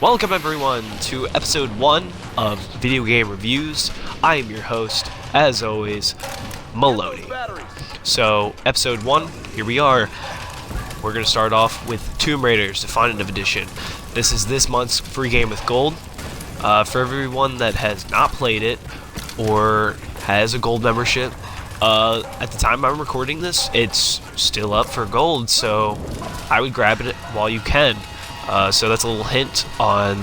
Welcome everyone to episode 1 of Video Game Reviews. I am your host, as always, Maloney. So, episode 1, here we are. We're going to start off with Tomb Raiders Definitive Edition. This is this month's free game with gold. For everyone that has not played it, or has a gold membership, at the time I'm recording this, it's still up for gold, so I would grab it while you can. So that's a little hint on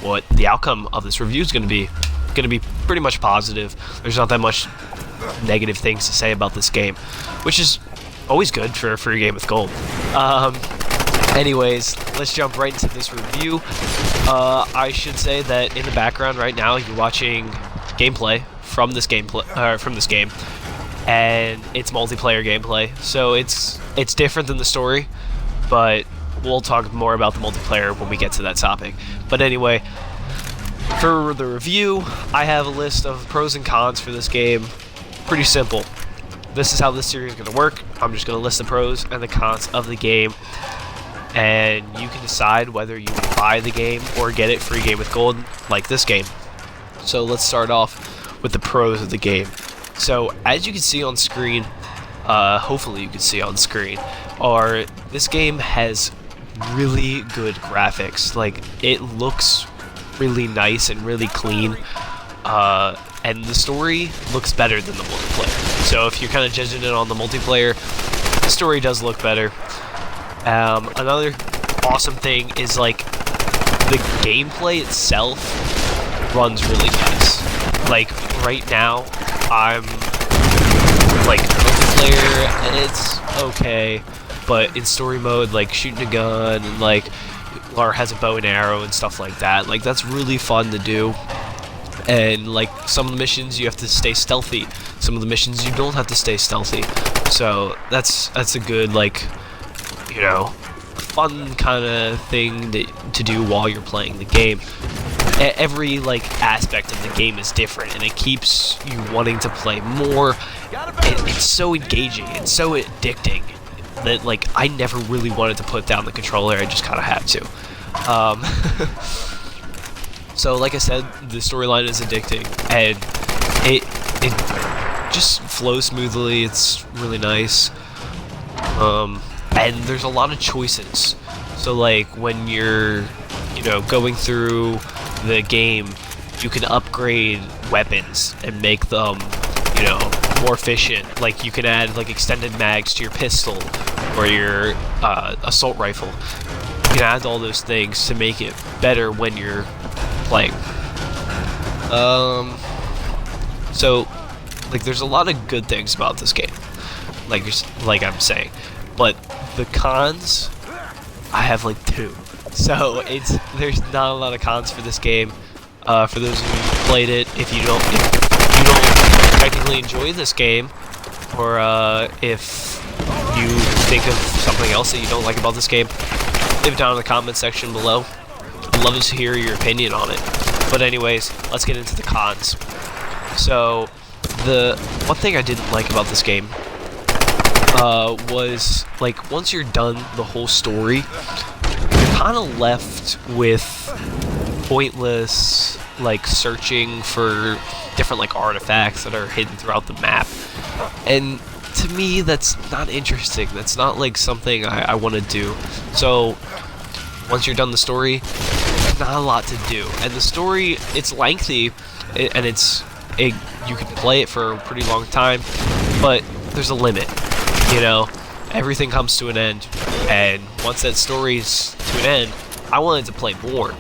what the outcome of this review is going to be. Going to be pretty much positive. There's not that much negative things to say about this game, which is always good for a free game with gold. Anyways, let's jump right into this review. I should say that in the background right now, you're watching gameplay from this game, and it's multiplayer gameplay. So it's different than the story, but we'll talk more about the multiplayer when we get to that topic. But anyway, for the review, I have a list of pros and cons for this game. Pretty simple. This is how this series is going to work. I'm just going to list the pros and the cons of the game, and you can decide whether you buy the game or get it free game with gold, like this game. So let's start off with the pros of the game. So as you can see on screen, hopefully you can see on screen, this game has really good graphics. Like, it looks really nice and really clean, and the story looks better than the multiplayer. So if you're kind of judging it on the multiplayer, the story does look better. Another awesome thing is, like, the gameplay itself runs really nice. Like, right now, I'm like multiplayer and it's okay, but in story mode, like shooting a gun and like Lara has a bow and arrow and stuff like that, like that's really fun to do. And like some of the missions you have to stay stealthy, some of the missions you don't have to stay stealthy. So that's a good, like, you know, fun kind of thing to do while you're playing the game. Every like aspect of the game is different, and it keeps you wanting to play more. It's so engaging, it's so addicting that, like, I never really wanted to put down the controller. I just kind of had to. So like I said, the storyline is addicting, and it just flows smoothly. It's really nice, and there's a lot of choices. So like when you're, you know, going through the game, you can upgrade weapons and make them, you know, more efficient. Like, you can add like extended mags to your pistol or your assault rifle. You can add all those things to make it better when you're playing. So like there's a lot of good things about this game, like I'm saying, but the cons, I have like 2. So there's not a lot of cons for this game. For those of you who played it, if you don't technically enjoy this game, or if you think of something else that you don't like about this game, leave it down in the comment section below. I'd love to hear your opinion on it. But anyways, let's get into the cons. So the one thing I didn't like about this game was, like, once you're done the whole story, you're kind of left with pointless, like, searching for different, like, artifacts that are hidden throughout the map. And to me, that's not interesting. That's not like something I want to do. So once you're done the story, there's not a lot to do. And the story, it's lengthy, and you can play it for a pretty long time, but there's a limit. You know, everything comes to an end, and once that story's to an end, I wanted to play more.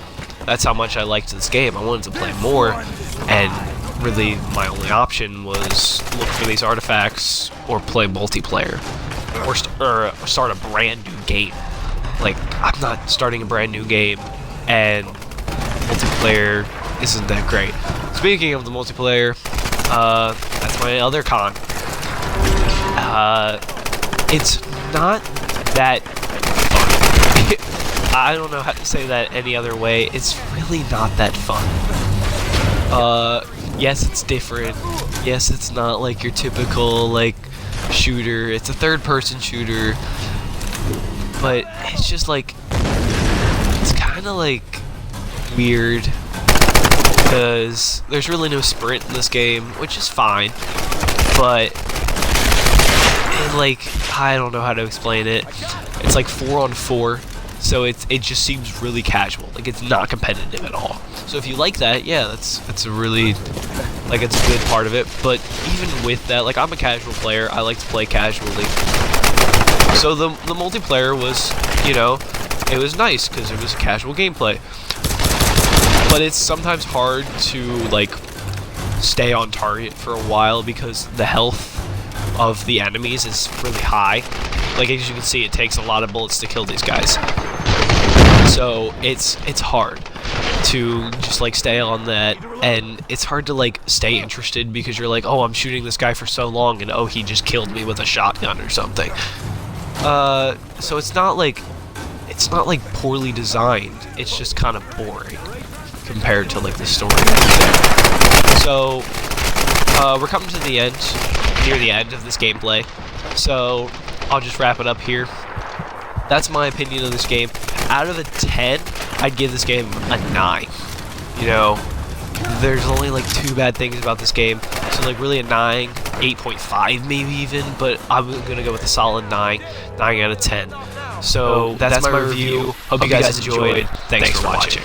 That's how much I liked this game. I wanted to play more, and really my only option was look for these artifacts or play multiplayer, or start a brand new game. Like, I'm not starting a brand new game, and multiplayer isn't that great. Speaking of the multiplayer, that's my other con. It's not that fun. I don't know how to say that any other way. It's really not that fun. Yes, it's different. Yes, it's not like your typical, like, shooter. It's a third-person shooter. But it's just like, it's kind of like weird because there's really no sprint in this game, which is fine, but like, I don't know how to explain it. It's like 4-on-4, so it just seems really casual. Like, it's not competitive at all. So if you like that, yeah, that's a really, like, it's a good part of it. But even with that, like, I'm a casual player. I like to play casually. So the multiplayer was, you know, it was nice because it was casual gameplay. But it's sometimes hard to, like, stay on target for a while because the health of the enemies is really high. Like, as you can see, it takes a lot of bullets to kill these guys. So it's hard to just, like, stay on that, and it's hard to, like, stay interested because you're like, oh, I'm shooting this guy for so long, and oh, he just killed me with a shotgun or something. So it's not like poorly designed. It's just kind of boring compared to, like, the story. So we're coming to the end, near the end of this gameplay. So I'll just wrap it up here. That's my opinion of this game. Out of a 10, I'd give this game a 9. You know, there's only like 2 bad things about this game. So like really a 9, 8.5 maybe even, but I'm gonna go with a solid 9 out of 10. So that's my review. Hope you guys enjoyed. Thanks for watching.